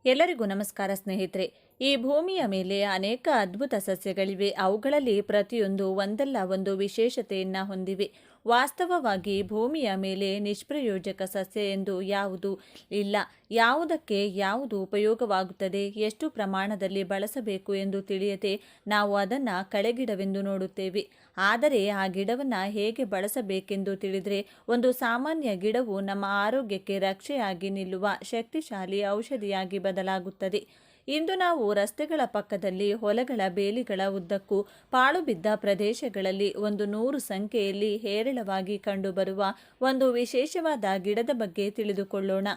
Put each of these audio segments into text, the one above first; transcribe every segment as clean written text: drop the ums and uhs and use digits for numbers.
ಎಲ್ಲರಿಗೂ ನಮಸ್ಕಾರ ಸ್ನೇಹಿತರೆ. ಈ ಭೂಮಿಯ ಮೇಲೆ ಅನೇಕ ಅದ್ಭುತ ಸಸ್ಯಗಳಿವೆ. ಅವುಗಳಲ್ಲಿ ಪ್ರತಿಯೊಂದು ಒಂದಲ್ಲ ಒಂದು ವಿಶೇಷತೆಯನ್ನು ಹೊಂದಿವೆ. ವಾಸ್ತವವಾಗಿ ಭೂಮಿಯ ಮೇಲೆ ನಿಷ್ಪ್ರಯೋಜಕ ಸಸ್ಯ ಎಂದು ಯಾವುದೂ ಇಲ್ಲ. ಯಾವುದಕ್ಕೆ ಯಾವುದು ಉಪಯೋಗವಾಗುತ್ತದೆ, ಎಷ್ಟು ಪ್ರಮಾಣದಲ್ಲಿ ಬಳಸಬೇಕು ಎಂದು ತಿಳಿಯದೆ ನಾವು ಅದನ್ನು ಕಳೆಗಿಡವೆಂದು ನೋಡುತ್ತೇವೆ. ಆದರೆ ಆ ಗಿಡವನ್ನು ಹೇಗೆ ಬಳಸಬೇಕೆಂದು ತಿಳಿದರೆ ಒಂದು ಸಾಮಾನ್ಯ ಗಿಡವು ನಮ್ಮ ಆರೋಗ್ಯಕ್ಕೆ ರಕ್ಷೆಯಾಗಿ ನಿಲ್ಲುವ ಶಕ್ತಿಶಾಲಿ ಔಷಧಿಯಾಗಿ ಬದಲಾಗುತ್ತದೆ. ಇಂದು ನಾವು ರಸ್ತೆಗಳ ಪಕ್ಕದಲ್ಲಿ, ಹೊಲಗಳ ಬೇಲಿಗಳ ಉದ್ದಕ್ಕೂ, ಪಾಳು ಬಿದ್ದ ಪ್ರದೇಶಗಳಲ್ಲಿ ಒಂದು 100 ಸಂಖ್ಯೆಯಲ್ಲಿ ಹೇರಳವಾಗಿ ಕಂಡುಬರುವ ಒಂದು ವಿಶೇಷವಾದ ಗಿಡದ ಬಗ್ಗೆ ತಿಳಿದುಕೊಳ್ಳೋಣ.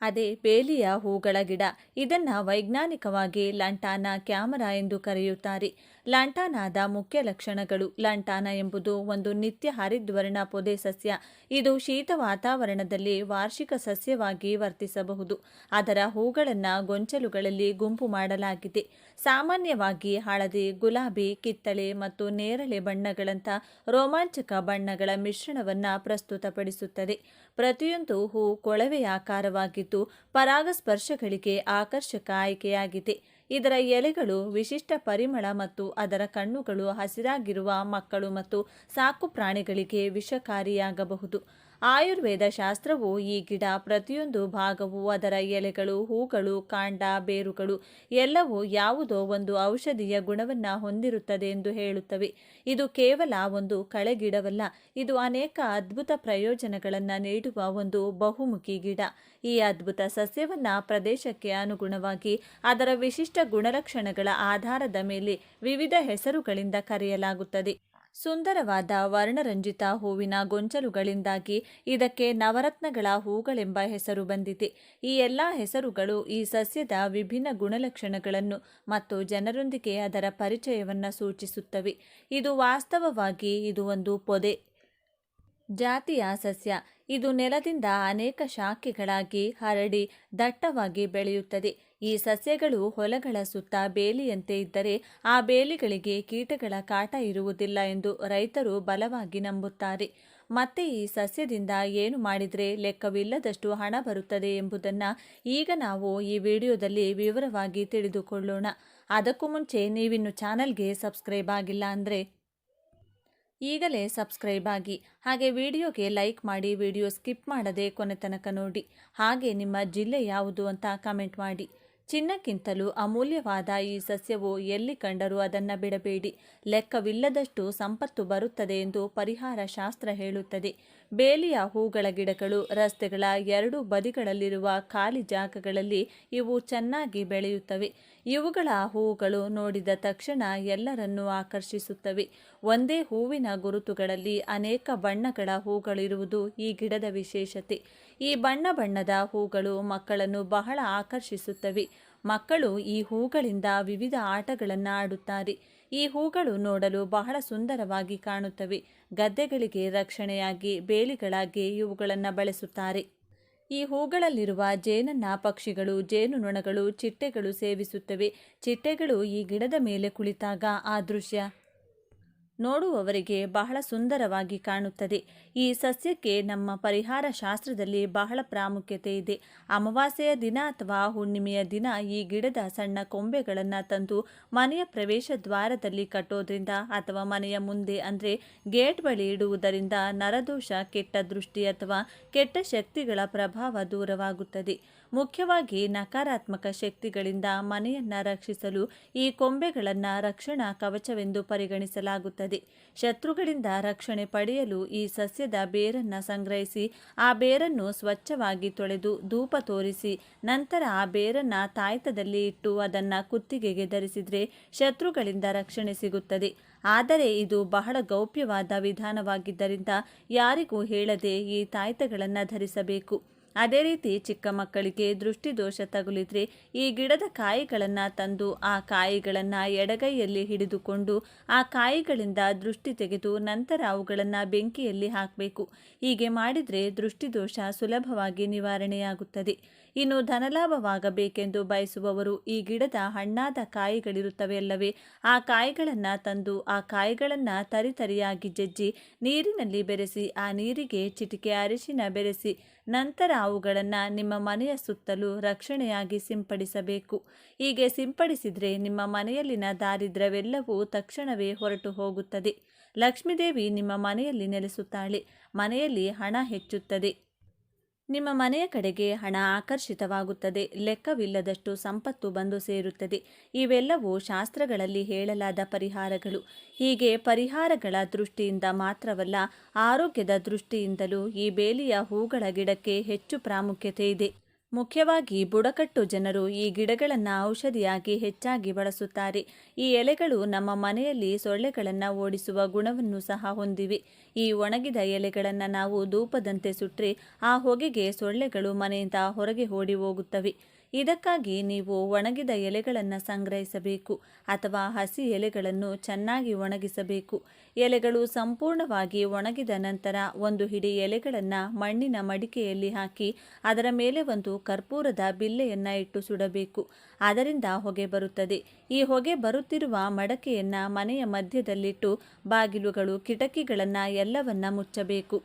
ಅದೇ ಬೇಲಿಯ ಹೂಗಳ ಗಿಡ. ಇದನ್ನು ವೈಜ್ಞಾನಿಕವಾಗಿ ಲಂಟಾನಾ ಕ್ಯಾಮರಾ ಎಂದು ಕರೆಯುತ್ತಾರೆ. ಲಂಟಾನಾದ ಮುಖ್ಯ ಲಕ್ಷಣಗಳು. ಲಂಟಾನ ಎಂಬುದು ಒಂದು ನಿತ್ಯ ಹರಿದ್ವರ್ಣ ಪೊದೆ ಸಸ್ಯ. ಇದು ಶೀತ ವಾತಾವರಣದಲ್ಲಿ ವಾರ್ಷಿಕ ಸಸ್ಯವಾಗಿ ವರ್ತಿಸಬಹುದು. ಅದರ ಹೂಗಳನ್ನು ಗೊಂಚಲುಗಳಲ್ಲಿ ಗುಂಪು ಮಾಡಲಾಗಿದೆ. ಸಾಮಾನ್ಯವಾಗಿ ಹಳದಿ, ಗುಲಾಬಿ, ಕಿತ್ತಳೆ ಮತ್ತು ನೇರಳೆ ಬಣ್ಣಗಳಂಥ ರೋಮಾಂಚಕ ಬಣ್ಣಗಳ ಮಿಶ್ರಣವನ್ನು ಪ್ರಸ್ತುತಪಡಿಸುತ್ತದೆ. ಪ್ರತಿಯೊಂದು ಹೂ ಕೊಳವೆಯಾಕಾರವಾಗಿದ್ದು ಪರಾಗಸ್ಪರ್ಶಗಳಿಗೆ ಆಕರ್ಷಕ ಆಯ್ಕೆಯಾಗಿದೆ. ಇದರ ಎಲೆಗಳು ವಿಶಿಷ್ಟ ಪರಿಮಳ ಮತ್ತು ಅದರ ಕಣ್ಣುಗಳು ಹಸಿರಾಗಿರುವ ಮಕ್ಕಳು ಮತ್ತು ಸಾಕು ಪ್ರಾಣಿಗಳಿಗೆ ವಿಷಕಾರಿಯಾಗಬಹುದು. ಆಯುರ್ವೇದ ಶಾಸ್ತ್ರವು ಈ ಗಿಡ ಪ್ರತಿಯೊಂದು ಭಾಗವು, ಅದರ ಎಲೆಗಳು, ಹೂಗಳು, ಕಾಂಡ, ಬೇರುಗಳು ಎಲ್ಲವೂ ಯಾವುದೋ ಒಂದು ಔಷಧೀಯ ಗುಣವನ್ನು ಹೊಂದಿರುತ್ತದೆ ಎಂದು ಹೇಳುತ್ತವೆ. ಇದು ಕೇವಲ ಒಂದು ಕಳೆಗಿಡವಲ್ಲ, ಇದು ಅನೇಕ ಅದ್ಭುತ ಪ್ರಯೋಜನಗಳನ್ನು ನೀಡುವ ಒಂದು ಬಹುಮುಖಿ ಗಿಡ. ಈ ಅದ್ಭುತ ಸಸ್ಯವನ್ನು ಪ್ರದೇಶಕ್ಕೆ ಅನುಗುಣವಾಗಿ ಅದರ ವಿಶಿಷ್ಟ ಗುಣಲಕ್ಷಣಗಳ ಆಧಾರದ ಮೇಲೆ ವಿವಿಧ ಹೆಸರುಗಳಿಂದ ಕರೆಯಲಾಗುತ್ತದೆ. ಸುಂದರವಾದ ವರ್ಣರಂಜಿತ ಹೂವಿನ ಗೊಂಚಲುಗಳಿಂದಾಗಿ ಇದಕ್ಕೆ ನವರತ್ನಗಳ ಹೂಗಳೆಂಬ ಹೆಸರು ಬಂದಿದೆ. ಈ ಎಲ್ಲ ಹೆಸರುಗಳು ಈ ಸಸ್ಯದ ವಿಭಿನ್ನ ಗುಣಲಕ್ಷಣಗಳನ್ನು ಮತ್ತು ಜನರೊಂದಿಗೆ ಅದರ ಪರಿಚಯವನ್ನು ಸೂಚಿಸುತ್ತವೆ. ಇದು ವಾಸ್ತವವಾಗಿ ಇದು ಒಂದು ಪೊದೆ ಜಾತಿಯ ಸಸ್ಯ. ಇದು ನೆಲದಿಂದ ಅನೇಕ ಶಾಖೆಗಳಾಗಿ ಹರಡಿ ದಟ್ಟವಾಗಿ ಬೆಳೆಯುತ್ತದೆ. ಈ ಸಸ್ಯಗಳು ಹೊಲಗಳ ಸುತ್ತ ಬೇಲಿಯಂತೆ ಇದ್ದರೆ ಆ ಬೇಲಿಗಳಿಗೆ ಕೀಟಗಳ ಕಾಟ ಇರುವುದಿಲ್ಲ ಎಂದು ರೈತರು ಬಲವಾಗಿ ನಂಬುತ್ತಾರೆ. ಮತ್ತೆ ಈ ಸಸ್ಯದಿಂದ ಏನು ಮಾಡಿದರೆ ಲೆಕ್ಕವಿಲ್ಲದಷ್ಟು ಹಣ ಬರುತ್ತದೆ ಎಂಬುದನ್ನು ಈಗ ನಾವು ಈ ವಿಡಿಯೋದಲ್ಲಿ ವಿವರವಾಗಿ ತಿಳಿದುಕೊಳ್ಳೋಣ. ಅದಕ್ಕೂ ಮುಂಚೆ ನೀವಿನ್ನು ಚಾನಲ್ಗೆ ಸಬ್ಸ್ಕ್ರೈಬ್ ಆಗಿಲ್ಲ ಅಂದರೆ ಈಗಲೇ ಸಬ್ಸ್ಕ್ರೈಬ್ ಆಗಿ, ಹಾಗೆ ವಿಡಿಯೋಗೆ ಲೈಕ್ ಮಾಡಿ, ವಿಡಿಯೋ ಸ್ಕಿಪ್ ಮಾಡದೆ ಕೊನೆ ತನಕ ನೋಡಿ. ಹಾಗೆ ನಿಮ್ಮ ಜಿಲ್ಲೆ ಯಾವುದು ಅಂತ ಕಮೆಂಟ್ ಮಾಡಿ. ಚಿನ್ನಕ್ಕಿಂತಲೂ ಅಮೂಲ್ಯವಾದ ಈ ಸಸ್ಯವು ಎಲ್ಲಿ ಕಂಡರೂ ಅದನ್ನು ಬಿಡಬೇಡಿ. ಲೆಕ್ಕವಿಲ್ಲದಷ್ಟು ಸಂಪತ್ತು ಬರುತ್ತದೆ ಎಂದು ಪರಿಹಾರ ಶಾಸ್ತ್ರ ಹೇಳುತ್ತದೆ. ಬೇಲಿಯ ಹೂಗಳ ಗಿಡಗಳು ರಸ್ತೆಗಳ ಎರಡೂ ಬದಿಗಳಲ್ಲಿರುವ ಖಾಲಿ ಜಾಗಗಳಲ್ಲಿ ಇವು ಚೆನ್ನಾಗಿ ಬೆಳೆಯುತ್ತವೆ. ಇವುಗಳ ಹೂಗಳು ನೋಡಿದ ತಕ್ಷಣ ಎಲ್ಲರನ್ನೂ ಆಕರ್ಷಿಸುತ್ತವೆ. ಒಂದೇ ಹೂವಿನ ಗುರುತುಗಳಲ್ಲಿ ಅನೇಕ ಬಣ್ಣಗಳ ಹೂಗಳಿರುವುದು ಈ ಗಿಡದ ವಿಶೇಷತೆ. ಈ ಬಣ್ಣ ಬಣ್ಣದ ಹೂಗಳು ಮಕ್ಕಳನ್ನು ಬಹಳ ಆಕರ್ಷಿಸುತ್ತವೆ. ಮಕ್ಕಳು ಈ ಹೂಗಳಿಂದ ವಿವಿಧ ಆಟಗಳನ್ನು ಆಡುತ್ತಾರೆ. ಈ ಹೂಗಳು ನೋಡಲು ಬಹಳ ಸುಂದರವಾಗಿ ಕಾಣುತ್ತವೆ. ಗದ್ದೆಗಳಿಗೆ ರಕ್ಷಣೆಯಾಗಿ ಬೇಲಿಗಳಾಗಿ ಇವುಗಳನ್ನು ಬಳಸುತ್ತಾರೆ. ಈ ಹೂಗಳಲ್ಲಿರುವ ಜೇನನ್ನ ಪಕ್ಷಿಗಳು, ಜೇನುನೊಣಗಳು, ಚಿಟ್ಟೆಗಳು ಸೇವಿಸುತ್ತವೆ. ಚಿಟ್ಟೆಗಳು ಈ ಗಿಡದ ಮೇಲೆ ಕುಳಿತಾಗ ಆ ದೃಶ್ಯ ನೋಡುವವರಿಗೆ ಬಹಳ ಸುಂದರವಾಗಿ ಕಾಣುತ್ತದೆ. ಈ ಸಸ್ಯಕ್ಕೆ ನಮ್ಮ ಪರಿಹಾರ ಶಾಸ್ತ್ರದಲ್ಲಿ ಬಹಳ ಪ್ರಾಮುಖ್ಯತೆ ಇದೆ. ಅಮಾವಾಸ್ಯೆಯ ದಿನ ಅಥವಾ ಹುಣ್ಣಿಮೆಯ ದಿನ ಈ ಗಿಡದ ಸಣ್ಣ ಕೊಂಬೆಗಳನ್ನು ತಂದು ಮನೆಯ ಪ್ರವೇಶ ದ್ವಾರದಲ್ಲಿ ಕಟ್ಟೋದ್ರಿಂದ ಅಥವಾ ಮನೆಯ ಮುಂದೆ ಅಂದರೆ ಗೇಟ್ ಬಳಿ ಇಡುವುದರಿಂದ ನರದೋಷ, ಕೆಟ್ಟ ದೃಷ್ಟಿ ಅಥವಾ ಕೆಟ್ಟ ಶಕ್ತಿಗಳ ಪ್ರಭಾವ ದೂರವಾಗುತ್ತದೆ. ಮುಖ್ಯವಾಗಿ ನಕಾರಾತ್ಮಕ ಶಕ್ತಿಗಳಿಂದ ಮನೆಯನ್ನು ರಕ್ಷಿಸಲು ಈ ಕೊಂಬೆಗಳನ್ನು ರಕ್ಷಣಾ ಕವಚವೆಂದು ಪರಿಗಣಿಸಲಾಗುತ್ತದೆ. ಶತ್ರುಗಳಿಂದ ರಕ್ಷಣೆ ಪಡೆಯಲು ಈ ಸಸ್ಯದ ಬೇರನ್ನು ಸಂಗ್ರಹಿಸಿ ಆ ಬೇರನ್ನು ಸ್ವಚ್ಛವಾಗಿ ತೊಳೆದು ಧೂಪ ತೋರಿಸಿ ನಂತರ ಆ ಬೇರನ್ನು ತಾಯ್ತದಲ್ಲಿ ಇಟ್ಟು ಅದನ್ನು ಕುತ್ತಿಗೆಗೆ ಧರಿಸಿದರೆ ಶತ್ರುಗಳಿಂದ ರಕ್ಷಣೆ ಸಿಗುತ್ತದೆ. ಆದರೆ ಇದು ಬಹಳ ಗೌಪ್ಯವಾದ ವಿಧಾನವಾಗಿದ್ದರಿಂದ ಯಾರಿಗೂ ಹೇಳದೆ ಈ ತಾಯ್ತಗಳನ್ನು ಧರಿಸಬೇಕು. ಅದೇ ರೀತಿ ಚಿಕ್ಕ ಮಕ್ಕಳಿಗೆ ದೃಷ್ಟಿದೋಷ ತಗುಲಿದ್ರೆ ಈ ಗಿಡದ ಕಾಯಿಗಳನ್ನು ತಂದು ಆ ಕಾಯಿಗಳನ್ನು ಎಡಗೈಯಲ್ಲಿ ಹಿಡಿದುಕೊಂಡು ಆ ಕಾಯಿಗಳಿಂದ ದೃಷ್ಟಿ ತೆಗೆದು ನಂತರ ಅವುಗಳನ್ನು ಬೆಂಕಿಯಲ್ಲಿ ಹಾಕಬೇಕು. ಹೀಗೆ ಮಾಡಿದರೆ ದೃಷ್ಟಿದೋಷ ಸುಲಭವಾಗಿ ನಿವಾರಣೆಯಾಗುತ್ತದೆ. ಇನ್ನು ಧನಲಾಭವಾಗಬೇಕೆಂದು ಬಯಸುವವರು ಈ ಗಿಡದ ಹಣ್ಣಾದ ಕಾಯಿಗಳಿರುತ್ತವೆ ಅಲ್ಲವೇ, ಆ ಕಾಯಿಗಳನ್ನು ತಂದು ಆ ಕಾಯಿಗಳನ್ನು ತರಿತರಿಯಾಗಿ ಜಜ್ಜಿ ನೀರಿನಲ್ಲಿ ಬೆರೆಸಿ ಆ ನೀರಿಗೆ ಚಿಟಿಕೆ ಅರಿಶಿನ ಬೆರೆಸಿ ನಂತರ ಅವುಗಳನ್ನು ನಿಮ್ಮ ಮನೆಯ ಸುತ್ತಲೂ ರಕ್ಷಣೆಯಾಗಿ ಸಿಂಪಡಿಸಬೇಕು. ಹೀಗೆ ಸಿಂಪಡಿಸಿದರೆ ನಿಮ್ಮ ಮನೆಯಲ್ಲಿನ ದಾರಿದ್ರ್ಯವೆಲ್ಲವೂ ತಕ್ಷಣವೇ ಹೊರಟು ಹೋಗುತ್ತದೆ. ಲಕ್ಷ್ಮೀದೇವಿ ನಿಮ್ಮ ಮನೆಯಲ್ಲಿ ನೆಲೆಸುತ್ತಾಳೆ. ಮನೆಯಲ್ಲಿ ಹಣ ಹೆಚ್ಚುತ್ತದೆ. ನಿಮ್ಮ ಮನೆಯ ಕಡೆಗೆ ಹಣ ಆಕರ್ಷಿತವಾಗುತ್ತದೆ. ಲೆಕ್ಕವಿಲ್ಲದಷ್ಟು ಸಂಪತ್ತು ಬಂದು ಸೇರುತ್ತದೆ. ಇವೆಲ್ಲವೂ ಶಾಸ್ತ್ರಗಳಲ್ಲಿ ಹೇಳಲಾದ ಪರಿಹಾರಗಳು. ಹೀಗೆ ಪರಿಹಾರಗಳ ದೃಷ್ಟಿಯಿಂದ ಮಾತ್ರವಲ್ಲ, ಆರೋಗ್ಯದ ದೃಷ್ಟಿಯಿಂದಲೂ ಈ ಬೇಲಿಯ ಹೂಗಳ ಗಿಡಕ್ಕೆ ಹೆಚ್ಚು ಪ್ರಾಮುಖ್ಯತೆ ಇದೆ. ಮುಖ್ಯವಾಗಿ ಬುಡಕಟ್ಟು ಜನರು ಈ ಗಿಡಗಳನ್ನು ಔಷಧಿಯಾಗಿ ಹೆಚ್ಚಾಗಿ ಬಳಸುತ್ತಾರೆ. ಈ ಎಲೆಗಳು ನಮ್ಮ ಮನೆಯಲ್ಲಿ ಸೊಳ್ಳೆಗಳನ್ನು ಓಡಿಸುವ ಗುಣವನ್ನು ಸಹ ಹೊಂದಿವೆ. ಈ ಒಣಗಿದ ಎಲೆಗಳನ್ನು ನಾವು ಧೂಪದಂತೆ ಸುಟ್ಟರೆ ಆ ಹೊಗೆಗೆ ಸೊಳ್ಳೆಗಳು ಮನೆಯಿಂದ ಹೊರಗೆ ಓಡಿ ಹೋಗುತ್ತವೆ. ಇದಕ್ಕಾಗಿ ನೀವು ಒಣಗಿದ ಎಲೆಗಳನ್ನು ಸಂಗ್ರಹಿಸಬೇಕು ಅಥವಾ ಹಸಿ ಎಲೆಗಳನ್ನು ಚೆನ್ನಾಗಿ ಒಣಗಿಸಬೇಕು. ಎಲೆಗಳು ಸಂಪೂರ್ಣವಾಗಿ ಒಣಗಿದ ನಂತರ ಒಂದು ಹಿಡಿ ಎಲೆಗಳನ್ನು ಮಣ್ಣಿನ ಮಡಿಕೆಯಲ್ಲಿ ಹಾಕಿ ಅದರ ಮೇಲೆ ಒಂದು ಕರ್ಪೂರದ ಬಿಲ್ಲೆಯನ್ನು ಇಟ್ಟು ಸುಡಬೇಕು. ಅದರಿಂದ ಹೊಗೆ ಬರುತ್ತದೆ. ಈ ಹೊಗೆ ಬರುತ್ತಿರುವ ಮಡಕೆಯನ್ನು ಮನೆಯ ಮಧ್ಯದಲ್ಲಿಟ್ಟು ಬಾಗಿಲುಗಳು, ಕಿಟಕಿಗಳನ್ನು ಎಲ್ಲವನ್ನ ಮುಚ್ಚಬೇಕು.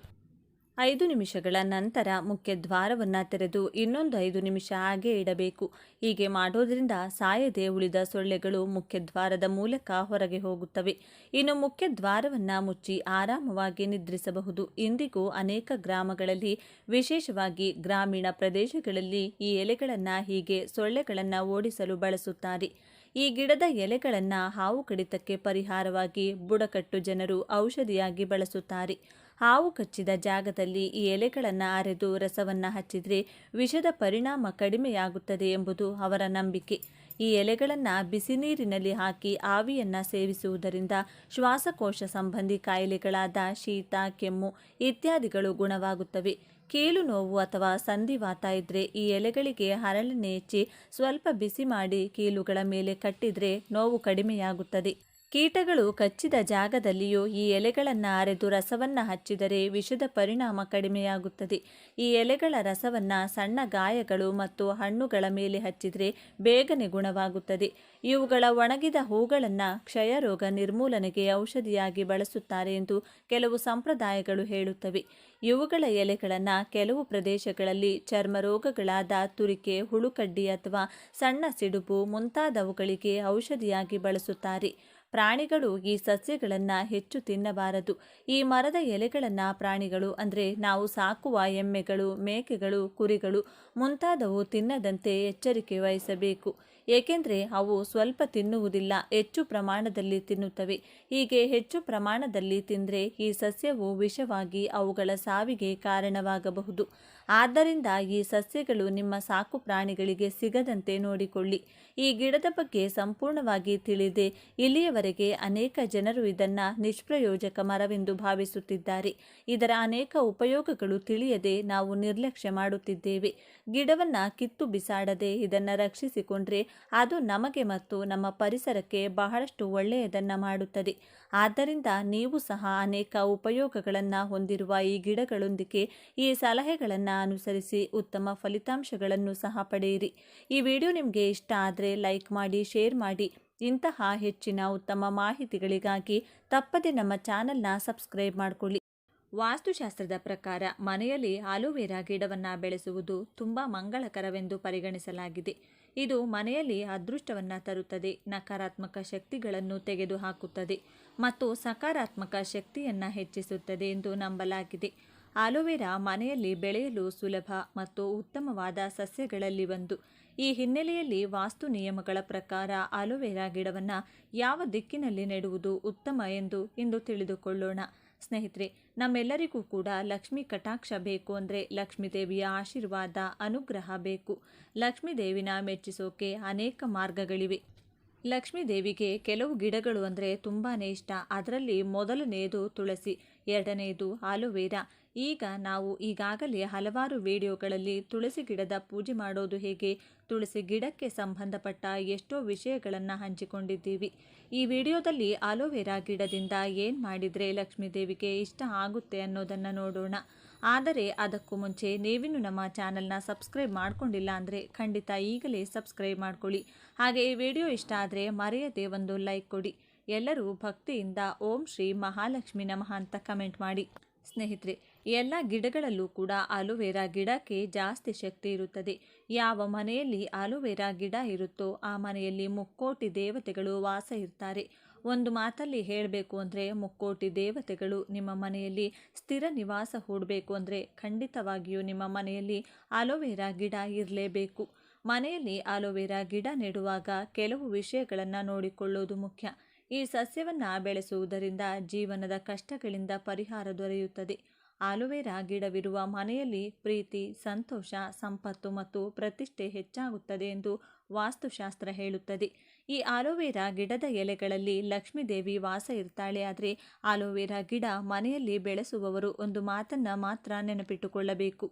5 ನಿಮಿಷಗಳ ನಂತರ ಮುಖ್ಯ ದ್ವಾರವನ್ನು ತೆರೆದು ಇನ್ನೊಂದು 5 ನಿಮಿಷ ಹಾಗೆ ಇಡಬೇಕು. ಹೀಗೆ ಮಾಡೋದ್ರಿಂದ ಸಾಯದೆ ಉಳಿದ ಸೊಳ್ಳೆಗಳು ಮುಖ್ಯ ದ್ವಾರದ ಮೂಲಕ ಹೊರಗೆ ಹೋಗುತ್ತವೆ. ಇನ್ನು ಮುಖ್ಯ ದ್ವಾರವನ್ನು ಮುಚ್ಚಿ ಆರಾಮವಾಗಿ ನಿದ್ರಿಸಬಹುದು. ಇಂದಿಗೂ ಅನೇಕ ಗ್ರಾಮಗಳಲ್ಲಿ, ವಿಶೇಷವಾಗಿ ಗ್ರಾಮೀಣ ಪ್ರದೇಶಗಳಲ್ಲಿ ಈ ಎಲೆಗಳನ್ನು ಹೀಗೆ ಸೊಳ್ಳೆಗಳನ್ನು ಓಡಿಸಲು ಬಳಸುತ್ತಾರೆ. ಈ ಗಿಡದ ಎಲೆಗಳನ್ನು ಹಾವು ಕಡಿತಕ್ಕೆ ಪರಿಹಾರವಾಗಿ ಬುಡಕಟ್ಟು ಜನರು ಔಷಧಿಯಾಗಿ ಬಳಸುತ್ತಾರೆ. ಹಾವು ಕಚ್ಚಿದ ಜಾಗದಲ್ಲಿ ಈ ಎಲೆಗಳನ್ನು ಅರೆದು ರಸವನ್ನು ಹಚ್ಚಿದರೆ ವಿಷದ ಪರಿಣಾಮ ಕಡಿಮೆಯಾಗುತ್ತದೆ ಎಂಬುದು ಅವರ ನಂಬಿಕೆ. ಈ ಎಲೆಗಳನ್ನು ಬಿಸಿ ನೀರಿನಲ್ಲಿ ಹಾಕಿ ಆವಿಯನ್ನು ಸೇವಿಸುವುದರಿಂದ ಶ್ವಾಸಕೋಶ ಸಂಬಂಧಿ ಕಾಯಿಲೆಗಳಾದ ಶೀತ, ಕೆಮ್ಮು ಇತ್ಯಾದಿಗಳು ಗುಣವಾಗುತ್ತವೆ. ಕೀಲು ನೋವು ಅಥವಾ ಸಂಧಿವಾತ ಇದ್ದರೆ ಈ ಎಲೆಗಳಿಗೆ ಹರಳೆಣ್ಣೆ ಹೆಚ್ಚಿ ಸ್ವಲ್ಪ ಬಿಸಿ ಮಾಡಿ ಕೀಲುಗಳ ಮೇಲೆ ಕಟ್ಟಿದರೆ ನೋವು ಕಡಿಮೆಯಾಗುತ್ತದೆ. ಕೀಟಗಳು ಕಚ್ಚಿದ ಜಾಗದಲ್ಲಿಯೂ ಈ ಎಲೆಗಳನ್ನು ಅರೆದು ರಸವನ್ನು ಹಚ್ಚಿದರೆ ವಿಷದ ಪರಿಣಾಮ ಕಡಿಮೆಯಾಗುತ್ತದೆ. ಈ ಎಲೆಗಳ ರಸವನ್ನು ಸಣ್ಣ ಗಾಯಗಳು ಮತ್ತು ಹಣ್ಣುಗಳ ಮೇಲೆ ಹಚ್ಚಿದರೆ ಬೇಗನೆ ಗುಣವಾಗುತ್ತದೆ. ಇವುಗಳ ಒಣಗಿದ ಹೂಗಳನ್ನು ಕ್ಷಯರೋಗ ನಿರ್ಮೂಲನೆಗೆ ಔಷಧಿಯಾಗಿ ಬಳಸುತ್ತಾರೆ ಎಂದು ಕೆಲವು ಸಂಪ್ರದಾಯಗಳು ಹೇಳುತ್ತವೆ. ಇವುಗಳ ಎಲೆಗಳನ್ನು ಕೆಲವು ಪ್ರದೇಶಗಳಲ್ಲಿ ಚರ್ಮ ರೋಗಗಳಾದ ತುರಿಕೆ, ಹುಳುಕಡ್ಡಿ ಅಥವಾ ಸಣ್ಣ ಸಿಡುಬು ಮುಂತಾದವುಗಳಿಗೆ ಔಷಧಿಯಾಗಿ ಬಳಸುತ್ತಾರೆ. ಪ್ರಾಣಿಗಳು ಈ ಸಸ್ಯಗಳನ್ನು ಹೆಚ್ಚು ತಿನ್ನಬಾರದು. ಈ ಮರದ ಎಲೆಗಳನ್ನು ಪ್ರಾಣಿಗಳು ಅಂದರೆ ನಾವು ಸಾಕುವ ಎಮ್ಮೆಗಳು, ಮೇಕೆಗಳು, ಕುರಿಗಳು ಮುಂತಾದವು ತಿನ್ನದಂತೆ ಎಚ್ಚರಿಕೆ ವಹಿಸಬೇಕು. ಏಕೆಂದರೆ ಅವು ಸ್ವಲ್ಪ ತಿನ್ನುವುದಿಲ್ಲ, ಹೆಚ್ಚು ಪ್ರಮಾಣದಲ್ಲಿ ತಿನ್ನುತ್ತವೆ. ಹೀಗೆ ಹೆಚ್ಚು ಪ್ರಮಾಣದಲ್ಲಿ ತಿಂದರೆ ಈ ಸಸ್ಯವು ವಿಷವಾಗಿ ಅವುಗಳ ಸಾವಿಗೆ ಕಾರಣವಾಗಬಹುದು. ಆದ್ದರಿಂದ ಈ ಸಸ್ಯಗಳು ನಿಮ್ಮ ಸಾಕು ಪ್ರಾಣಿಗಳಿಗೆ ಸಿಗದಂತೆ ನೋಡಿಕೊಳ್ಳಿ. ಈ ಗಿಡದ ಬಗ್ಗೆ ಸಂಪೂರ್ಣವಾಗಿ ತಿಳಿದೇ ಇಲ್ಲಿಯವರೆಗೆ ಅನೇಕ ಜನರು ಇದನ್ನು ನಿಷ್ಪ್ರಯೋಜಕ ಮರವೆಂದು ಭಾವಿಸುತ್ತಿದ್ದಾರೆ. ಇದರ ಅನೇಕ ಉಪಯೋಗಗಳು ತಿಳಿಯದೆ ನಾವು ನಿರ್ಲಕ್ಷ್ಯ ಮಾಡುತ್ತಿದ್ದೇವೆ. ಗಿಡವನ್ನು ಕಿತ್ತು ಬಿಸಾಡದೆ ಇದನ್ನು ರಕ್ಷಿಸಿಕೊಂಡ್ರೆ ಅದು ನಮಗೆ ಮತ್ತು ನಮ್ಮ ಪರಿಸರಕ್ಕೆ ಬಹಳಷ್ಟು ಒಳ್ಳೆಯದನ್ನು ಮಾಡುತ್ತದೆ. ಆದ್ದರಿಂದ ನೀವು ಸಹ ಅನೇಕ ಉಪಯೋಗಗಳನ್ನು ಹೊಂದಿರುವ ಈ ಗಿಡಗಳೊಂದಿಗೆ ಈ ಸಲಹೆಗಳನ್ನು ಅನುಸರಿಸಿ ಉತ್ತಮ ಫಲಿತಾಂಶಗಳನ್ನು ಸಹ ಪಡೆಯಿರಿ. ಈ ವಿಡಿಯೋ ನಿಮಗೆ ಇಷ್ಟ ಆದರೆ ಲೈಕ್ ಮಾಡಿ, ಶೇರ್ ಮಾಡಿ. ಇಂತಹ ಹೆಚ್ಚಿನ ಉತ್ತಮ ಮಾಹಿತಿಗಳಿಗಾಗಿ ತಪ್ಪದೆ ನಮ್ಮ ಚಾನಲ್ನ ಸಬ್ಸ್ಕ್ರೈಬ್ ಮಾಡಿಕೊಳ್ಳಿ. ವಾಸ್ತುಶಾಸ್ತ್ರದ ಪ್ರಕಾರ ಮನೆಯಲ್ಲಿ ಆಲೋವೆರಾ ಗಿಡವನ್ನು ಬೆಳೆಸುವುದು ತುಂಬ ಮಂಗಳಕರವೆಂದು ಪರಿಗಣಿಸಲಾಗಿದೆ. ಇದು ಮನೆಯಲ್ಲಿ ಅದೃಷ್ಟವನ್ನು ತರುತ್ತದೆ, ನಕಾರಾತ್ಮಕ ಶಕ್ತಿಗಳನ್ನು ತೆಗೆದುಹಾಕುತ್ತದೆ ಮತ್ತು ಸಕಾರಾತ್ಮಕ ಶಕ್ತಿಯನ್ನು ಹೆಚ್ಚಿಸುತ್ತದೆ ಎಂದು ನಂಬಲಾಗಿದೆ. ಆಲೋವೆರಾ ಮನೆಯಲ್ಲಿ ಬೆಳೆಯಲು ಸುಲಭ ಮತ್ತು ಉತ್ತಮವಾದ ಸಸ್ಯಗಳಲ್ಲಿ ಒಂದು. ಈ ಹಿನ್ನೆಲೆಯಲ್ಲಿ ವಾಸ್ತು ನಿಯಮಗಳ ಪ್ರಕಾರ ಆಲೋವೆರಾ ಗಿಡವನ್ನು ಯಾವ ದಿಕ್ಕಿನಲ್ಲಿ ನೆಡುವುದು ಉತ್ತಮ ಎಂದು ಇಂದು ತಿಳಿದುಕೊಳ್ಳೋಣ. ಸ್ನೇಹಿತರೆ, ನಮ್ಮೆಲ್ಲರಿಗೂ ಕೂಡ ಲಕ್ಷ್ಮೀ ಕಟಾಕ್ಷ ಬೇಕು ಅಂದರೆ ಲಕ್ಷ್ಮೀ ದೇವಿಯ ಆಶೀರ್ವಾದ, ಅನುಗ್ರಹ ಬೇಕು. ಲಕ್ಷ್ಮೀ ದೇವಿನ ಮೆಚ್ಚಿಸೋಕೆ ಅನೇಕ ಮಾರ್ಗಗಳಿವೆ. ಲಕ್ಷ್ಮೀ ದೇವಿಗೆ ಕೆಲವು ಗಿಡಗಳು ಅಂದರೆ ತುಂಬಾ ಇಷ್ಟ. ಅದರಲ್ಲಿ ಮೊದಲನೆಯದು ತುಳಸಿ, ಎರಡನೆಯದು ಆಲೋವೆರಾ. ಈಗ ನಾವು ಈಗಾಗಲೇ ಹಲವಾರು ವಿಡಿಯೋಗಳಲ್ಲಿ ತುಳಸಿ ಗಿಡದ ಪೂಜೆ ಮಾಡೋದು ಹೇಗೆ, ತುಳಸಿ ಗಿಡಕ್ಕೆ ಸಂಬಂಧಪಟ್ಟ ಎಷ್ಟೋ ವಿಷಯಗಳನ್ನು ಹಂಚಿಕೊಂಡಿದ್ದೀವಿ. ಈ ವಿಡಿಯೋದಲ್ಲಿ ಆಲೋವೆರಾ ಗಿಡದಿಂದ ಏನು ಮಾಡಿದರೆ ಲಕ್ಷ್ಮೀ ದೇವಿಗೆ ಇಷ್ಟ ಆಗುತ್ತೆ ಅನ್ನೋದನ್ನು ನೋಡೋಣ. ಆದರೆ ಅದಕ್ಕೂ ಮುಂಚೆ ನೀವಿನ್ನು ನಮ್ಮ ಚಾನಲ್ನ ಸಬ್ಸ್ಕ್ರೈಬ್ ಮಾಡ್ಕೊಂಡಿಲ್ಲ ಅಂದರೆ ಖಂಡಿತ ಈಗಲೇ ಸಬ್ಸ್ಕ್ರೈಬ್ ಮಾಡ್ಕೊಳ್ಳಿ. ಹಾಗೆ ಈ ವಿಡಿಯೋ ಇಷ್ಟ ಆದರೆ ಮರೆಯದೆ ಒಂದು ಲೈಕ್ ಕೊಡಿ. ಎಲ್ಲರೂ ಭಕ್ತಿಯಿಂದ ಓಂ ಶ್ರೀ ಮಹಾಲಕ್ಷ್ಮಿ ನಮಃ ಅಂತ ಕಮೆಂಟ್ ಮಾಡಿ. ಸ್ನೇಹಿತರೆ, ಎಲ್ಲ ಗಿಡಗಳಲ್ಲೂ ಕೂಡ ಆಲೋವೆರಾ ಗಿಡಕ್ಕೆ ಜಾಸ್ತಿ ಶಕ್ತಿ ಇರುತ್ತದೆ. ಯಾವ ಮನೆಯಲ್ಲಿ ಆಲೋವೆರಾ ಗಿಡ ಇರುತ್ತೋ ಆ ಮನೆಯಲ್ಲಿ ಮುಕ್ಕೋಟಿ ದೇವತೆಗಳು ವಾಸ ಇರ್ತಾರೆ. ಒಂದು ಮಾತಲ್ಲಿ ಹೇಳಬೇಕು ಅಂದರೆ ಮುಕ್ಕೋಟಿ ದೇವತೆಗಳು ನಿಮ್ಮ ಮನೆಯಲ್ಲಿ ಸ್ಥಿರ ನಿವಾಸ ಹೂಡಬೇಕು ಅಂದರೆ ಖಂಡಿತವಾಗಿಯೂ ನಿಮ್ಮ ಮನೆಯಲ್ಲಿ ಆಲೋವೆರಾ ಗಿಡ ಇರಲೇಬೇಕು. ಮನೆಯಲ್ಲಿ ಆಲೋವೆರಾ ಗಿಡ ನೆಡುವಾಗ ಕೆಲವು ವಿಷಯಗಳನ್ನು ನೋಡಿಕೊಳ್ಳೋದು ಮುಖ್ಯ. ಈ ಸಸ್ಯವನ್ನು ಬೆಳೆಸುವುದರಿಂದ ಜೀವನದ ಕಷ್ಟಗಳಿಂದ ಪರಿಹಾರ ದೊರೆಯುತ್ತದೆ. ಆಲೋವೆರಾ ಗಿಡವಿರುವ ಮನೆಯಲ್ಲಿ ಪ್ರೀತಿ, ಸಂತೋಷ, ಸಂಪತ್ತು ಮತ್ತು ಪ್ರತಿಷ್ಠೆ ಹೆಚ್ಚಾಗುತ್ತದೆ ಎಂದು ವಾಸ್ತುಶಾಸ್ತ್ರ ಹೇಳುತ್ತದೆ. ಈ ಆಲೋವೆರಾ ಗಿಡದ ಎಲೆಗಳಲ್ಲಿ ಲಕ್ಷ್ಮೀದೇವಿ ವಾಸ ಇರ್ತಾಳೆ. ಆದರೆ ಆಲೋವೆರಾ ಗಿಡ ಮನೆಯಲ್ಲಿ ಬೆಳೆಸುವವರು ಒಂದು ಮಾತನ್ನು ಮಾತ್ರ ನೆನಪಿಟ್ಟುಕೊಳ್ಳಬೇಕು.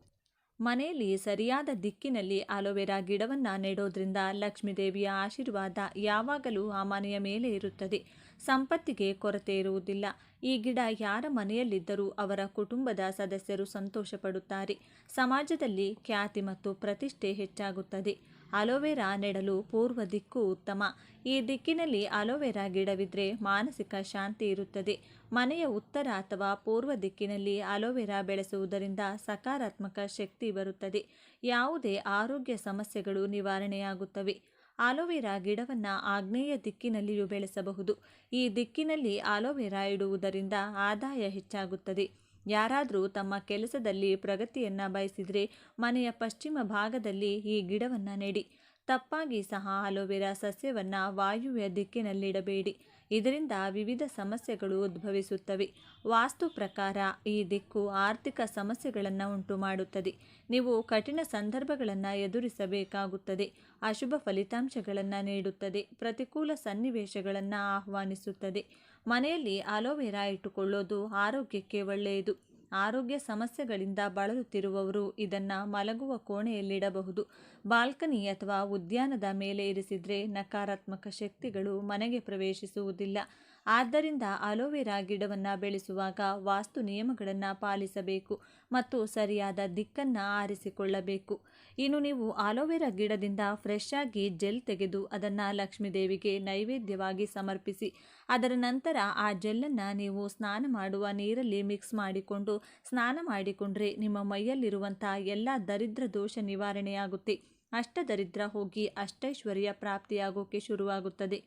ಮನೆಯಲ್ಲಿ ಸರಿಯಾದ ದಿಕ್ಕಿನಲ್ಲಿ ಆಲೋವೆರಾ ಗಿಡವನ್ನು ನೆಡೋದ್ರಿಂದ ಲಕ್ಷ್ಮೀದೇವಿಯ ಆಶೀರ್ವಾದ ಯಾವಾಗಲೂ ಆ ಮನೆಯ ಮೇಲೆ ಇರುತ್ತದೆ. ಸಂಪತ್ತಿಗೆ ಕೊರತೆ ಇರುವುದಿಲ್ಲ. ಈ ಗಿಡ ಯಾರ ಮನೆಯಲ್ಲಿದ್ದರೂ ಅವರ ಕುಟುಂಬದ ಸದಸ್ಯರು ಸಂತೋಷ ಪಡುತ್ತಾರೆ. ಸಮಾಜದಲ್ಲಿ ಖ್ಯಾತಿ ಮತ್ತು ಪ್ರತಿಷ್ಠೆ ಹೆಚ್ಚಾಗುತ್ತದೆ. ಆಲೋವೆರಾ ನೆಡಲು ಪೂರ್ವ ದಿಕ್ಕು ಉತ್ತಮ. ಈ ದಿಕ್ಕಿನಲ್ಲಿ ಆಲೋವೆರಾ ಗಿಡವಿದ್ರೆ ಮಾನಸಿಕ ಶಾಂತಿ ಇರುತ್ತದೆ. ಮನೆಯ ಉತ್ತರ ಅಥವಾ ಪೂರ್ವ ದಿಕ್ಕಿನಲ್ಲಿ ಆಲೋವೆರಾ ಬೆಳೆಸುವುದರಿಂದ ಸಕಾರಾತ್ಮಕ ಶಕ್ತಿ ಬರುತ್ತದೆ. ಯಾವುದೇ ಆರೋಗ್ಯ ಸಮಸ್ಯೆಗಳು ನಿವಾರಣೆಯಾಗುತ್ತವೆ. ಆಲೋವೆರಾ ಗಿಡವನ್ನು ಆಗ್ನೇಯ ದಿಕ್ಕಿನಲ್ಲಿಯೂ ಬೆಳೆಸಬಹುದು. ಈ ದಿಕ್ಕಿನಲ್ಲಿ ಆಲೋವೆರಾ ಇಡುವುದರಿಂದ ಆದಾಯ ಹೆಚ್ಚಾಗುತ್ತದೆ. ಯಾರಾದರೂ ತಮ್ಮ ಕೆಲಸದಲ್ಲಿ ಪ್ರಗತಿಯನ್ನು ಬಯಸಿದರೆ ಮನೆಯ ಪಶ್ಚಿಮ ಭಾಗದಲ್ಲಿ ಈ ಗಿಡವನ್ನು ನೆಡಿ. ತಪ್ಪಾಗಿ ಸಹ ಆಲೋವೆರಾ ಸಸ್ಯವನ್ನು ವಾಯುವ್ಯ ದಿಕ್ಕಿನಲ್ಲಿಡಬೇಡಿ. ಇದರಿಂದ ವಿವಿಧ ಸಮಸ್ಯೆಗಳು ಉದ್ಭವಿಸುತ್ತವೆ. ವಾಸ್ತು ಪ್ರಕಾರ ಈ ದಿಕ್ಕು ಆರ್ಥಿಕ ಸಮಸ್ಯೆಗಳನ್ನು ಉಂಟು ಮಾಡುತ್ತದೆ. ನೀವು ಕಠಿಣ ಸಂದರ್ಭಗಳನ್ನು ಎದುರಿಸಬೇಕಾಗುತ್ತದೆ. ಅಶುಭ ಫಲಿತಾಂಶಗಳನ್ನು ನೀಡುತ್ತದೆ. ಪ್ರತಿಕೂಲ ಸನ್ನಿವೇಶಗಳನ್ನು ಆಹ್ವಾನಿಸುತ್ತದೆ. ಮನೆಯಲ್ಲಿ ಆಲೋವೆರಾ ಇಟ್ಟುಕೊಳ್ಳೋದು ಆರೋಗ್ಯಕ್ಕೆ ಒಳ್ಳೆಯದು. ಆರೋಗ್ಯ ಸಮಸ್ಯೆಗಳಿಂದ ಬಳಲುತ್ತಿರುವವರು ಇದನ್ನು ಮಲಗುವ ಕೋಣೆಯಲ್ಲಿಡಬಹುದು. ಬಾಲ್ಕನಿ ಅಥವಾ ಉದ್ಯಾನದ ಮೇಲೆ ಇರಿಸಿದರೆ ನಕಾರಾತ್ಮಕ ಶಕ್ತಿಗಳು ಮನೆಗೆ ಪ್ರವೇಶಿಸುವುದಿಲ್ಲ. ಆದ್ದರಿಂದ ಆಲೋವೆರಾ ಗಿಡವನ್ನು ಬೆಳೆಸುವಾಗ ವಾಸ್ತು ನಿಯಮಗಳನ್ನು ಪಾಲಿಸಬೇಕು ಮತ್ತು ಸರಿಯಾದ ದಿಕ್ಕನ್ನು ಆರಿಸಿಕೊಳ್ಳಬೇಕು. ಇನ್ನು ನೀವು ಆಲೋವೆರಾ ಗಿಡದಿಂದ ಫ್ರೆಶ್ ಆಗಿ ಜೆಲ್ ತೆಗೆದು ಅದನ್ನು ಲಕ್ಷ್ಮೀದೇವಿಗೆ ನೈವೇದ್ಯವಾಗಿ ಸಮರ್ಪಿಸಿ. ಅದರ ನಂತರ ಆ ಜೆಲ್ಲನ್ನು ನೀವು ಸ್ನಾನ ಮಾಡುವ ನೀರಲ್ಲಿ ಮಿಕ್ಸ್ ಮಾಡಿಕೊಂಡು ಸ್ನಾನ ಮಾಡಿಕೊಂಡ್ರೆ ನಿಮ್ಮ ಮೈಯಲ್ಲಿರುವಂಥ ಎಲ್ಲ ದರಿದ್ರ ದೋಷ ನಿವಾರಣೆಯಾಗುತ್ತೆ. ಅಷ್ಟದರಿದ್ರ ಹೋಗಿ ಅಷ್ಟೈಶ್ವರ್ಯ ಪ್ರಾಪ್ತಿಯಾಗೋಕ್ಕೆ ಶುರುವಾಗುತ್ತದೆ.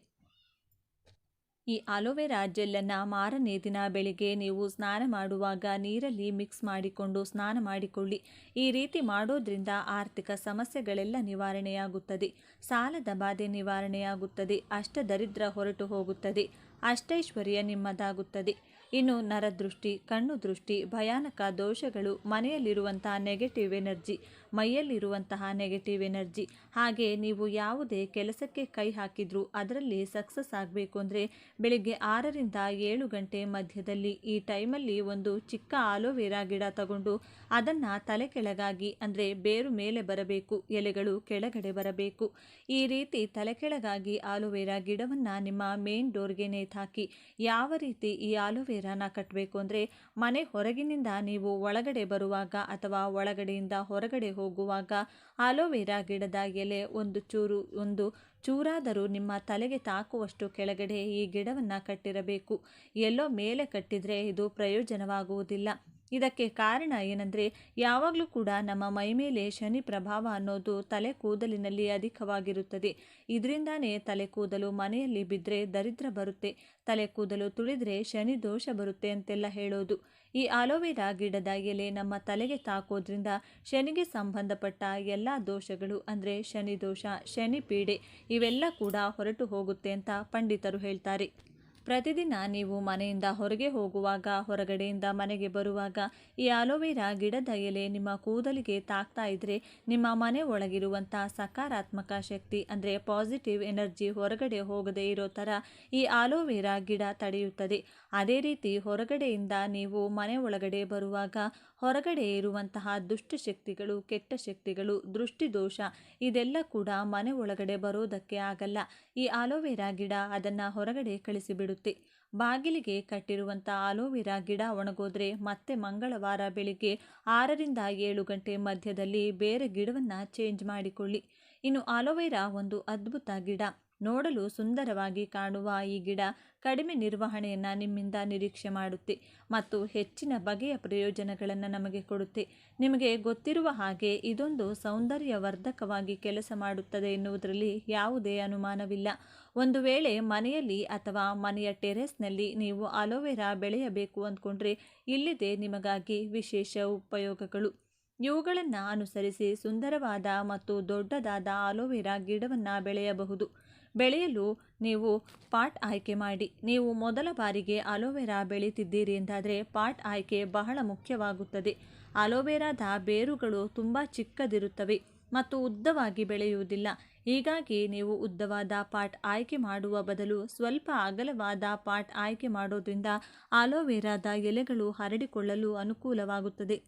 ಈ ಆಲೋವೆರಾ ಜೆಲ್ಲನ್ನು ಮಾರನೇ ದಿನ ಬೆಳಿಗ್ಗೆ ನೀವು ಸ್ನಾನ ಮಾಡುವಾಗ ನೀರಲ್ಲಿ ಮಿಕ್ಸ್ ಮಾಡಿಕೊಂಡು ಸ್ನಾನ ಮಾಡಿಕೊಳ್ಳಿ. ಈ ರೀತಿ ಮಾಡೋದ್ರಿಂದ ಆರ್ಥಿಕ ಸಮಸ್ಯೆಗಳೆಲ್ಲ ನಿವಾರಣೆಯಾಗುತ್ತದೆ. ಸಾಲದ ಬಾಧೆ ನಿವಾರಣೆಯಾಗುತ್ತದೆ. ಅಷ್ಟದರಿದ್ರ ಹೊರಟು ಹೋಗುತ್ತದೆ. ಅಷ್ಟೈಶ್ವರ್ಯ ನಿಮ್ಮದಾಗುತ್ತದೆ. ಇನ್ನು ನರದೃಷ್ಟಿ, ಕಣ್ಣು ದೃಷ್ಟಿ, ಭಯಾನಕ ದೋಷಗಳು, ಮನೆಯಲ್ಲಿರುವಂತಹ ನೆಗೆಟಿವ್ ಎನರ್ಜಿ, ಮೈಯಲ್ಲಿರುವಂತಹ ನೆಗೆಟಿವ್ ಎನರ್ಜಿ, ಹಾಗೆ ನೀವು ಯಾವುದೇ ಕೆಲಸಕ್ಕೆ ಕೈ ಹಾಕಿದ್ರೂ ಅದರಲ್ಲಿ ಸಕ್ಸಸ್ ಆಗಬೇಕು ಅಂದರೆ ಬೆಳಿಗ್ಗೆ 6ರಿಂದ 7 ಗಂಟೆ ಮಧ್ಯದಲ್ಲಿ ಈ ಟೈಮಲ್ಲಿ ಒಂದು ಚಿಕ್ಕ ಆಲೋವೆರಾ ಗಿಡ ತಗೊಂಡು ಅದನ್ನು ತಲೆ ಕೆಳಗಾಗಿ ಅಂದರೆ ಬೇರು ಮೇಲೆ ಬರಬೇಕು, ಎಲೆಗಳು ಕೆಳಗಡೆ ಬರಬೇಕು. ಈ ರೀತಿ ತಲೆ ಕೆಳಗಾಗಿ ಆಲೋವೆರಾ ಗಿಡವನ್ನು ನಿಮ್ಮ ಮೇನ್ ಡೋರ್ಗೆ ನೇತಾಕಿ. ಯಾವ ರೀತಿ ಈ ಆಲೋವೆರಾನ ಕಟ್ಟಬೇಕು ಅಂದರೆ ಮನೆ ಹೊರಗಿನಿಂದ ನೀವು ಒಳಗಡೆ ಬರುವಾಗ ಅಥವಾ ಒಳಗಡೆಯಿಂದ ಹೊರಗಡೆ ಹೋಗುವಾಗ ಆಲೋವೆರಾ ಗಿಡದ ಎಲೆ ಒಂದು ಚೂರಾದರೂ ನಿಮ್ಮ ತಲೆಗೆ ತಾಕುವಷ್ಟು ಕೆಳಗಡೆ ಈ ಗಿಡವನ್ನು ಕಟ್ಟಿರಬೇಕು. ಎಲ್ಲೋ ಮೇಲೆ ಕಟ್ಟಿದರೆ ಇದು ಪ್ರಯೋಜನವಾಗುವುದಿಲ್ಲ. ಇದಕ್ಕೆ ಕಾರಣ ಏನಂದರೆ ಯಾವಾಗಲೂ ಕೂಡ ನಮ್ಮ ಮೈ ಮೇಲೆ ಶನಿ ಪ್ರಭಾವ ಅನ್ನೋದು ತಲೆ ಕೂದಲಿನಲ್ಲಿ ಅಧಿಕವಾಗಿರುತ್ತದೆ. ಇದರಿಂದಾನೇ ತಲೆ ಕೂದಲು ಮನೆಯಲ್ಲಿ ಬಿದ್ದರೆ ದರಿದ್ರ ಬರುತ್ತೆ, ತಲೆ ಕೂದಲು ತುಳಿದ್ರೆ ಶನಿ ದೋಷ ಬರುತ್ತೆ ಅಂತೆಲ್ಲ ಹೇಳೋದು. ಈ ಆಲೋವೆರಾ ಗಿಡದ ಎಲೆ ನಮ್ಮ ತಲೆಗೆ ತಾಕೋದ್ರಿಂದ ಶನಿಗೆ ಸಂಬಂಧಪಟ್ಟ ಎಲ್ಲ ದೋಷಗಳು ಅಂದರೆ ಶನಿ ದೋಷ, ಶನಿ ಪೀಡೆ ಇವೆಲ್ಲ ಕೂಡ ಹೊರಟು ಹೋಗುತ್ತೆ ಅಂತ ಪಂಡಿತರು ಹೇಳ್ತಾರೆ. ಪ್ರತಿದಿನ ನೀವು ಮನೆಯಿಂದ ಹೊರಗೆ ಹೋಗುವಾಗ, ಹೊರಗಡೆಯಿಂದ ಮನೆಗೆ ಬರುವಾಗ ಈ ಆಲೋವೆರಾ ಗಿಡದ ಎಲೆ ನಿಮ್ಮ ಕೂದಲಿಗೆ ತಾಕ್ತಾ ಇದ್ದರೆ ನಿಮ್ಮ ಮನೆ ಒಳಗಿರುವಂಥ ಸಕಾರಾತ್ಮಕ ಶಕ್ತಿ ಅಂದರೆ ಪಾಸಿಟಿವ್ ಎನರ್ಜಿ ಹೊರಗಡೆ ಹೋಗದೇ ಇರೋ ಥರ ಈ ಆಲೋವೆರಾ ಗಿಡ ತಡೆಯುತ್ತದೆ. ಅದೇ ರೀತಿ ಹೊರಗಡೆಯಿಂದ ನೀವು ಮನೆ ಒಳಗಡೆ ಬರುವಾಗ ಹೊರಗಡೆ ಇರುವಂತಹ ದುಷ್ಟಶಕ್ತಿಗಳು, ಕೆಟ್ಟ ಶಕ್ತಿಗಳು, ದೃಷ್ಟಿದೋಷ ಇದೆಲ್ಲ ಕೂಡ ಮನೆ ಒಳಗಡೆ ಬರೋದಕ್ಕೆ ಆಗಲ್ಲ. ಈ ಆಲೋವೆರಾ ಗಿಡ ಅದನ್ನು ಹೊರಗಡೆ ಕಳಿಸಿಬಿಡುತ್ತೆ. ಬಾಗಿಲಿಗೆ ಕಟ್ಟಿರುವಂಥ ಆಲೋವೆರಾ ಗಿಡ ಒಣಗೋದ್ರೆ ಮತ್ತೆ ಮಂಗಳವಾರ ಬೆಳಿಗ್ಗೆ 6ರಿಂದ 7 ಗಂಟೆ ಮಧ್ಯದಲ್ಲಿ ಬೇರೆ ಗಿಡವನ್ನು ಚೇಂಜ್ ಮಾಡಿಕೊಳ್ಳಿ. ಇನ್ನು ಆಲೋವೆರಾ ಒಂದು ಅದ್ಭುತ ಗಿಡ. ನೋಡಲು ಸುಂದರವಾಗಿ ಕಾಣುವ ಈ ಗಿಡ ಕಡಿಮೆ ನಿರ್ವಹಣೆಯನ್ನು ನಿಮ್ಮಿಂದ ನಿರೀಕ್ಷೆ ಮಾಡುತ್ತೆ ಮತ್ತು ಹೆಚ್ಚಿನ ಬಗೆಯ ಪ್ರಯೋಜನಗಳನ್ನು ನಮಗೆ ಕೊಡುತ್ತೆ. ನಿಮಗೆ ಗೊತ್ತಿರುವ ಹಾಗೆ ಇದೊಂದು ಸೌಂದರ್ಯವರ್ಧಕವಾಗಿ ಕೆಲಸ ಮಾಡುತ್ತದೆ ಎನ್ನುವುದರಲ್ಲಿ ಯಾವುದೇ ಅನುಮಾನವಿಲ್ಲ. ಒಂದು ವೇಳೆ ಮನೆಯಲ್ಲಿ ಅಥವಾ ಮನೆಯ ಟೆರೆಸ್ನಲ್ಲಿ ನೀವು ಆಲೋವೆರಾ ಬೆಳೆಯಬೇಕು ಅಂದ್ಕೊಂಡ್ರೆ ಇಲ್ಲಿದೆ ನಿಮಗಾಗಿ ವಿಶೇಷ ಉಪಯೋಗಗಳು. ಇವುಗಳನ್ನು ಅನುಸರಿಸಿ ಸುಂದರವಾದ ಮತ್ತು ದೊಡ್ಡದಾದ ಆಲೋವೆರಾ ಗಿಡವನ್ನು ಬೆಳೆಯಬಹುದು. ಬೆಳೆಯಲು ನೀವು ಪಾಟ್ ಆಯ್ಕೆ ಮಾಡಿ. ನೀವು ಮೊದಲ ಬಾರಿಗೆ ಆಲೋವೆರಾ ಬೆಳೀತಿದ್ದೀರಿ ಎಂದಾದರೆ ಪಾಟ್ ಆಯ್ಕೆ ಬಹಳ ಮುಖ್ಯವಾಗುತ್ತದೆ. ಆಲೋವೆರಾದ ಬೇರುಗಳು ತುಂಬ ಚಿಕ್ಕದಿರುತ್ತವೆ ಮತ್ತು ಉದ್ದವಾಗಿ ಬೆಳೆಯುವುದಿಲ್ಲ. ಹೀಗಾಗಿ ನೀವು ಉದ್ದವಾದ ಪಾಟ್ ಆಯ್ಕೆ ಮಾಡುವ ಬದಲು ಸ್ವಲ್ಪ ಅಗಲವಾದ ಪಾಟ್ ಆಯ್ಕೆ ಮಾಡೋದ್ರಿಂದ ಆಲೋವೆರಾದ ಎಲೆಗಳು ಹರಡಿಕೊಳ್ಳಲು ಅನುಕೂಲವಾಗುತ್ತದೆ.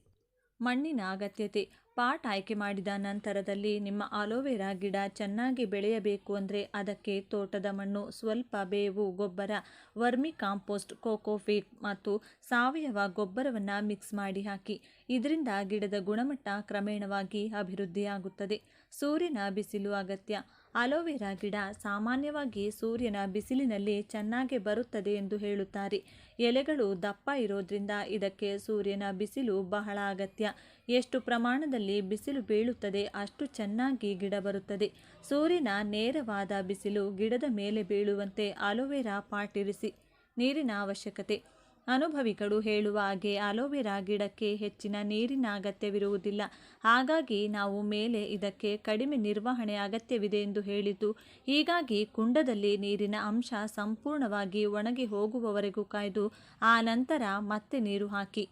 ಮಣ್ಣಿನ ಅಗತ್ಯತೆ. ಪಾಟ್ ಆಯ್ಕೆ ಮಾಡಿದ ನಂತರದಲ್ಲಿ ನಿಮ್ಮ ಆಲೋವೆರಾ ಗಿಡ ಚೆನ್ನಾಗಿ ಬೆಳೆಯಬೇಕು ಅಂದರೆ ಅದಕ್ಕೆ ತೋಟದ ಮಣ್ಣು, ಸ್ವಲ್ಪ ಬೇವು ಗೊಬ್ಬರ, ವರ್ಮಿ ಕಾಂಪೋಸ್ಟ್, ಕೋಕೋಫೀಟ್ ಮತ್ತು ಸಾವಯವ ಗೊಬ್ಬರವನ್ನು ಮಿಕ್ಸ್ ಮಾಡಿ ಹಾಕಿ. ಇದರಿಂದ ಗಿಡದ ಗುಣಮಟ್ಟ ಕ್ರಮೇಣವಾಗಿ ಅಭಿವೃದ್ಧಿಯಾಗುತ್ತದೆ. ಸೂರ್ಯನ ಬಿಸಿಲು ಅಗತ್ಯ. ಆಲೋವೆರಾ ಗಿಡ ಸಾಮಾನ್ಯವಾಗಿ ಸೂರ್ಯನ ಬಿಸಿಲಿನಲ್ಲಿ ಚೆನ್ನಾಗಿ ಬರುತ್ತದೆ ಎಂದು ಹೇಳುತ್ತಾರೆ. ಎಲೆಗಳು ದಪ್ಪ ಇರೋದ್ರಿಂದ ಇದಕ್ಕೆ ಸೂರ್ಯನ ಬಿಸಿಲು ಬಹಳ ಅಗತ್ಯ. ಎಷ್ಟು ಪ್ರಮಾಣದಲ್ಲಿ ಬಿಸಿಲು ಬೀಳುತ್ತದೆ ಅಷ್ಟು ಚೆನ್ನಾಗಿ ಗಿಡ ಬರುತ್ತದೆ. ಸೂರ್ಯನ ನೇರವಾದ ಬಿಸಿಲು ಗಿಡದ ಮೇಲೆ ಬೀಳುವಂತೆ ಆಲೋವೆರಾ ಪಾಟ್ ಇರಿಸಿ. ನೀರಿನ ಅವಶ್ಯಕತೆ. ಅನುಭವಿಗಳು ಹೇಳುವ ಹಾಗೆ ಆಲೋವೆರಾ ಗಿಡಕ್ಕೆ ಹೆಚ್ಚಿನ ನೀರಿನ ಅಗತ್ಯವಿರುವುದಿಲ್ಲ. ಹಾಗಾಗಿ ನಾವು ಮೇಲೆ ಇದಕ್ಕೆ ಕಡಿಮೆ ನಿರ್ವಹಣೆ ಅಗತ್ಯವಿದೆ ಎಂದು ಹೇಳಿದ್ದು. ಹೀಗಾಗಿ ಕುಂಡದಲ್ಲಿ ನೀರಿನ ಅಂಶ ಸಂಪೂರ್ಣವಾಗಿ ಒಣಗಿ ಹೋಗುವವರೆಗೂ ಕಾಯ್ದು ಆ ನಂತರ ಮತ್ತೆ ನೀರು ಹಾಕಿ.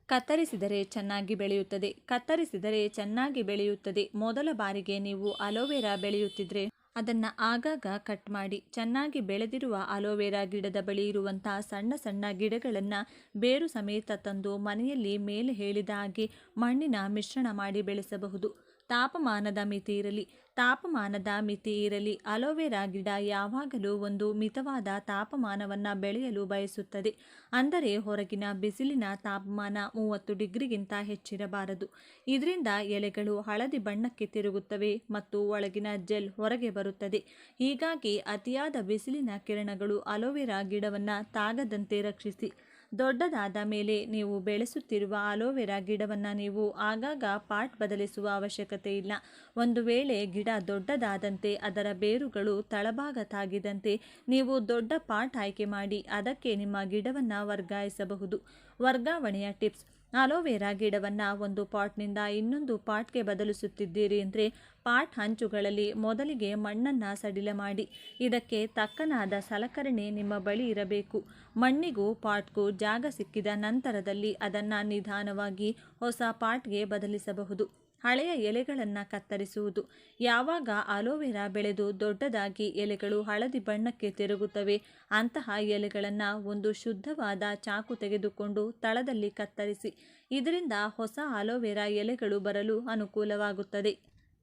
ಕತ್ತರಿಸಿದರೆ ಚೆನ್ನಾಗಿ ಬೆಳೆಯುತ್ತದೆ. ಕತ್ತರಿಸಿದರೆ ಚೆನ್ನಾಗಿ ಬೆಳೆಯುತ್ತದೆ. ಮೊದಲ ಬಾರಿಗೆ ನೀವು ಆಲೋವೆರಾ ಬೆಳೆಯುತ್ತಿದ್ರೆ ಅದನ್ನು ಆಗಾಗ ಕಟ್ ಮಾಡಿ. ಚೆನ್ನಾಗಿ ಬೆಳೆದಿರುವ ಆಲೋವೆರಾ ಗಿಡದ ಬಳಿ ಇರುವಂತಹ ಸಣ್ಣ ಸಣ್ಣ ಗಿಡಗಳನ್ನು ಬೇರು ಸಮೇತ ತಂದು ಮನೆಯಲ್ಲಿ ಮೇಲೆ ಹೇಳಿದ ಹಾಗೆ ಮಣ್ಣಿನ ಮಿಶ್ರಣ ಮಾಡಿ ಬೆಳೆಸಬಹುದು. ತಾಪಮಾನದ ಮಿತಿ ಇರಲಿ. ತಾಪಮಾನದ ಮಿತಿ ಇರಲಿ. ಆಲೋವೆರಾ ಗಿಡ ಯಾವಾಗಲೂ ಒಂದು ಮಿತವಾದ ತಾಪಮಾನವನ್ನು ಬೆಳೆಯಲು ಬಯಸುತ್ತದೆ. ಅಂದರೆ ಹೊರಗಿನ ಬಿಸಿಲಿನ ತಾಪಮಾನ 30 ಡಿಗ್ರಿಗಿಂತ ಹೆಚ್ಚಿರಬಾರದು. ಇದರಿಂದ ಎಲೆಗಳು ಹಳದಿ ಬಣ್ಣಕ್ಕೆ ತಿರುಗುತ್ತವೆ ಮತ್ತು ಒಳಗಿನ ಜೆಲ್ ಹೊರಗೆ ಬರುತ್ತದೆ. ಹೀಗಾಗಿ ಅತಿಯಾದ ಬಿಸಿಲಿನ ಕಿರಣಗಳು ಆಲೋವೆರಾ ಗಿಡವನ್ನು ತಾಗದಂತೆ ರಕ್ಷಿಸಿ. ದೊಡ್ಡದಾದ ಮೇಲೆ ನೀವು ಬೆಳೆಸುತ್ತಿರುವ ಆಲೋವೆರಾ ಗಿಡವನ್ನು ನೀವು ಆಗಾಗ ಪಾಟ್ ಬದಲಿಸುವ ಅವಶ್ಯಕತೆ ಇಲ್ಲ. ಒಂದು ವೇಳೆ ಗಿಡ ದೊಡ್ಡದಾದಂತೆ ಅದರ ಬೇರುಗಳು ತಳಭಾಗ ತಾಗಿದಂತೆ ನೀವು ದೊಡ್ಡ ಪಾಟ್ ಆಯ್ಕೆ ಮಾಡಿ ಅದಕ್ಕೆ ನಿಮ್ಮ ಗಿಡವನ್ನು ವರ್ಗಾಯಿಸಬಹುದು. ವರ್ಗಾವಣೆಯ ಟಿಪ್ಸ್. ಆಲೋವೆರಾ ಗಿಡವನ್ನು ಒಂದು ಪಾಟ್ನಿಂದ ಇನ್ನೊಂದು ಪಾಟ್ಗೆ ಬದಲಿಸುತ್ತಿದ್ದೀರಿ ಅಂದರೆ ಪಾಟ್ ಹಂಚುಗಳಲ್ಲಿ ಮೊದಲಿಗೆ ಮಣ್ಣನ್ನು ಸಡಿಲ ಮಾಡಿ. ಇದಕ್ಕೆ ತಕ್ಕನಾದ ಸಲಕರಣೆ ನಿಮ್ಮ ಬಳಿ ಇರಬೇಕು. ಮಣ್ಣಿಗೂ ಪಾಟ್ಗೂ ಜಾಗ ಸಿಕ್ಕಿದ ನಂತರದಲ್ಲಿ ಅದನ್ನು ನಿಧಾನವಾಗಿ ಹೊಸ ಪಾಟ್ಗೆ ಬದಲಿಸಬಹುದು. ಹಳೆಯ ಎಲೆಗಳನ್ನು ಕತ್ತರಿಸುವುದು. ಯಾವಾಗ ಆಲೋವೆರಾ ಬೆಳೆದು ದೊಡ್ಡದಾಗಿ ಎಲೆಗಳು ಹಳದಿ ಬಣ್ಣಕ್ಕೆ ತಿರುಗುತ್ತವೆ ಅಂತಹ ಎಲೆಗಳನ್ನು ಒಂದು ಶುದ್ಧವಾದ ಚಾಕು ತೆಗೆದುಕೊಂಡು ತಳದಲ್ಲಿ ಕತ್ತರಿಸಿ. ಇದರಿಂದ ಹೊಸ ಆಲೋವೆರಾ ಎಲೆಗಳು ಬರಲು ಅನುಕೂಲವಾಗುತ್ತದೆ.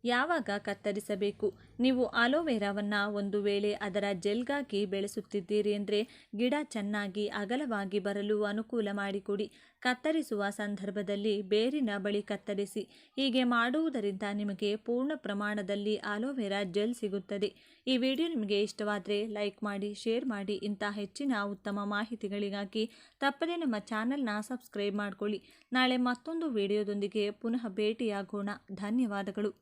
ಯಾವಾಗ ಕತ್ತರಿಸಬೇಕು? ನೀವು ಆಲೋವೆರಾವನ್ನು ಒಂದು ವೇಳೆ ಅದರ ಜೆಲ್ಗಾಗಿ ಬೆಳೆಸುತ್ತಿದ್ದೀರಿ ಅಂದರೆ ಗಿಡ ಚೆನ್ನಾಗಿ ಅಗಲವಾಗಿ ಬರಲು ಅನುಕೂಲ ಮಾಡಿಕೊಡಿ. ಕತ್ತರಿಸುವ ಸಂದರ್ಭದಲ್ಲಿ ಬೇರಿನ ಬಳಿ ಕತ್ತರಿಸಿ. ಹೀಗೆ ಮಾಡುವುದರಿಂದ ನಿಮಗೆ ಪೂರ್ಣ ಪ್ರಮಾಣದಲ್ಲಿ ಆಲೋವೆರಾ ಜೆಲ್ ಸಿಗುತ್ತದೆ. ಈ ವಿಡಿಯೋ ನಿಮಗೆ ಇಷ್ಟವಾದರೆ ಲೈಕ್ ಮಾಡಿ, ಶೇರ್ ಮಾಡಿ. ಇಂಥ ಹೆಚ್ಚಿನ ಉತ್ತಮ ಮಾಹಿತಿಗಳಿಗಾಗಿ ತಪ್ಪದೇ ನಮ್ಮ ಚಾನಲ್ನ ಸಬ್ಸ್ಕ್ರೈಬ್ ಮಾಡಿಕೊಳ್ಳಿ. ನಾಳೆ ಮತ್ತೊಂದು ವಿಡಿಯೋದೊಂದಿಗೆ ಪುನಃ ಭೇಟಿಯಾಗೋಣ. ಧನ್ಯವಾದಗಳು.